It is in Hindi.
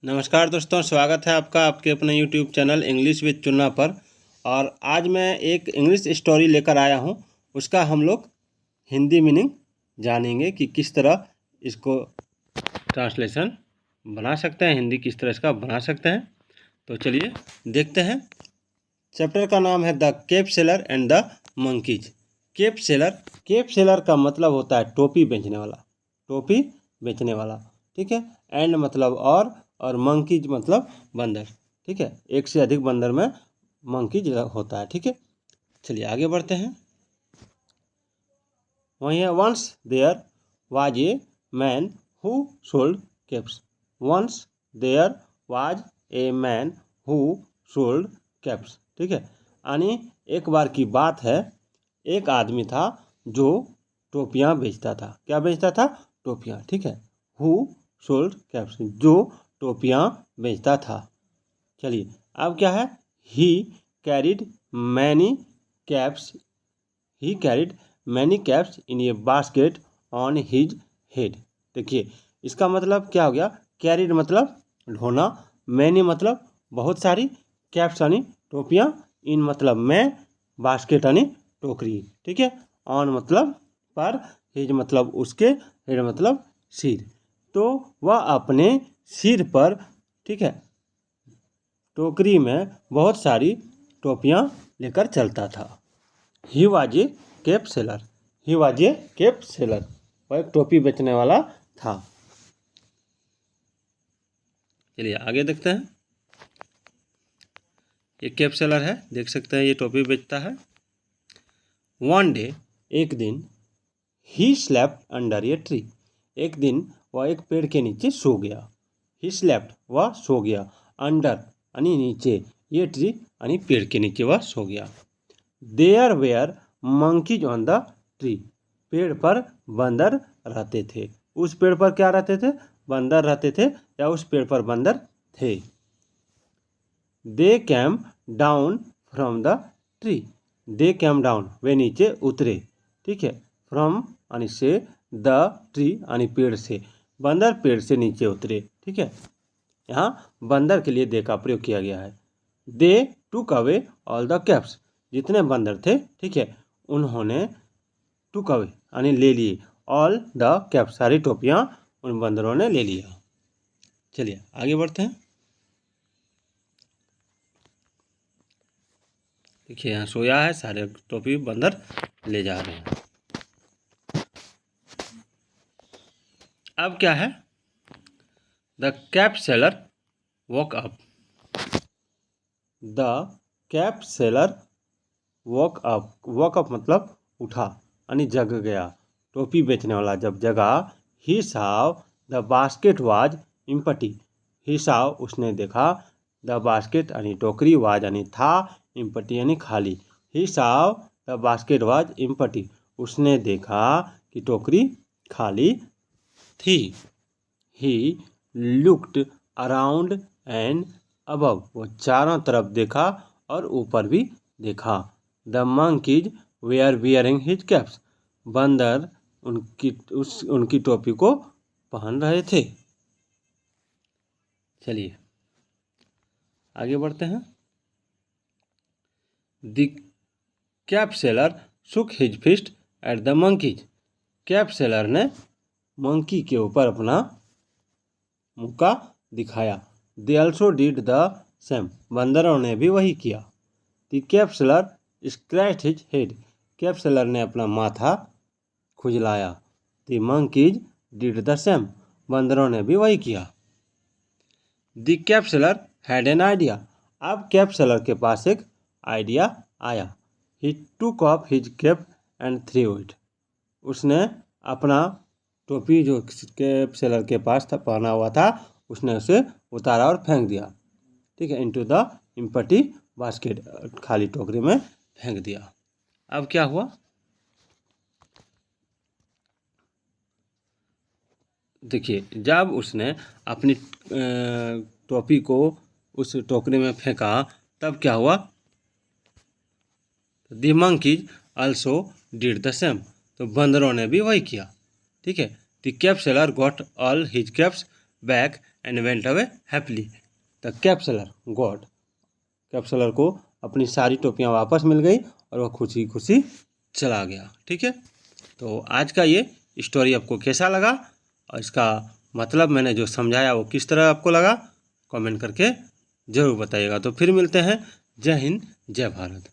नमस्कार दोस्तों, स्वागत है आपका आपके अपने YouTube channel English with Chunna पर। और आज मैं एक इंग्लिश स्टोरी लेकर आया हूँ। उसका हम लोग हिंदी मीनिंग जानेंगे कि किस तरह इसको ट्रांसलेशन बना सकते हैं, हिंदी किस तरह इसका बना सकते हैं। तो चलिए देखते हैं। चैप्टर का नाम है the cap seller and the monkeys. Cap seller का मतलब होता है टोपी बेचने वाला, टोपी बेचने वाला, ठीक है। एंड मतलब और मंकीज मतलब बंदर, ठीक है। एक से अधिक बंदर में मंकीज होता है, ठीक है। चलिए आगे बढ़ते हैं। वहीं है once there was a man who sold caps. Once there was a man who sold caps, ठीक है। यानी एक बार की बात है, एक आदमी था जो टोपियाँ बेचता था। क्या बेचता था? टोपियाँ, ठीक है। हु सोल्ड कैप्स, जो टोपियाँ बेचता था। चलिए अब क्या है? ही carried many caps, he carried many caps in A basket on his head. देखिए इसका मतलब क्या हो गया? कैरिड मतलब ढोना, मैनी मतलब बहुत सारी, कैप्स यानी टोपियाँ, इन मतलब मैं, बास्केट यानी टोकरी, ठीक है। ऑन मतलब पर, हिज मतलब उसके, हेड मतलब सिर। तो वह अपने सिर पर, ठीक है, टोकरी में बहुत सारी टोपियाँ लेकर चलता था। He was a cap seller, he was a cap seller, वह एक टोपी बेचने वाला था। चलिए आगे देखते हैं। ये केप सेलर है, देख सकते हैं ये टोपी बेचता है। वन डे, एक दिन, he slept under a tree, एक दिन वह एक पेड़ के नीचे सो गया। ही स्लेप्ट, वह सो गया, अंडर यानी नीचे, ये ट्री यानी पेड़ के नीचे वह सो गया। There were monkeys on the tree, पेड़ पर बंदर रहते थे। उस पेड़ पर क्या रहते थे? बंदर रहते थे, या उस पेड़ पर बंदर थे। They came down from the tree, they came down, वे नीचे उतरे, ठीक है। फ्रॉम यानी से, द ट्री यानी पेड़ से, बंदर पेड़ से नीचे उतरे, ठीक है। यहाँ बंदर के लिए दे का प्रयोग किया गया है। They took away all the caps, जितने बंदर थे, ठीक है, उन्होंने टुक अवे यानी ले लिए, ऑल द कैप्स सारी टोपियाँ उन बंदरों ने ले लिया। चलिए आगे बढ़ते हैं। देखिए यहाँ सोया है, सारे टोपी बंदर ले जा रहे हैं। अब क्या है? The cap seller walk up, the cap seller walk up, walk up मतलब उठा यानी जग गया। टोपी बेचने वाला जब जगा, he saw the basket was empty, he saw उसने देखा, द बास्केट यानी टोकरी, वाज यानी था, इम्पटी यानी खाली। He saw the basket was empty, उसने देखा कि टोकरी खाली थी। He looked around and above, वो चारों तरफ देखा और ऊपर भी देखा। The monkeys were wearing his caps, बंदर उनकी टोपी को पहन रहे थे। चलिए आगे बढ़ते हैं। The cap seller shook his fist at the monkeys, cap seller ने मंकी के ऊपर अपना मुक्का दिखाया। They also did the same, बंदरों ने भी वही किया। The cap seller scratch his head, cap seller ने अपना माथा खुजलाया। The monkeys did the same, बंदरों ने भी वही किया। The cap seller had an idea, अब कैप सेलर के पास एक आइडिया आया। He took off his cap and through it, उसने अपना टोपी जो कैप सेलर के पास था, पहना हुआ था, उसने उसे उतारा और फेंक दिया, ठीक है। इनटू द इम्पटी बास्केट, खाली टोकरी में फेंक दिया। अब क्या हुआ? देखिए जब उसने अपनी टोपी को उस टोकरी में फेंका, तब क्या हुआ? The monkeys also did the same, तो बंदरों ने भी वही किया, ठीक है। The cap seller got all his caps back and went away happily. The cap seller got, cap seller को अपनी सारी टोपियाँ वापस मिल गई और वह खुशी खुशी चला गया। ठीक है, तो आज का ये स्टोरी आपको कैसा लगा और इसका मतलब मैंने जो समझाया वो किस तरह आपको लगा, कमेंट करके ज़रूर बताइएगा। तो फिर मिलते हैं। जय हिंद, जय भारत।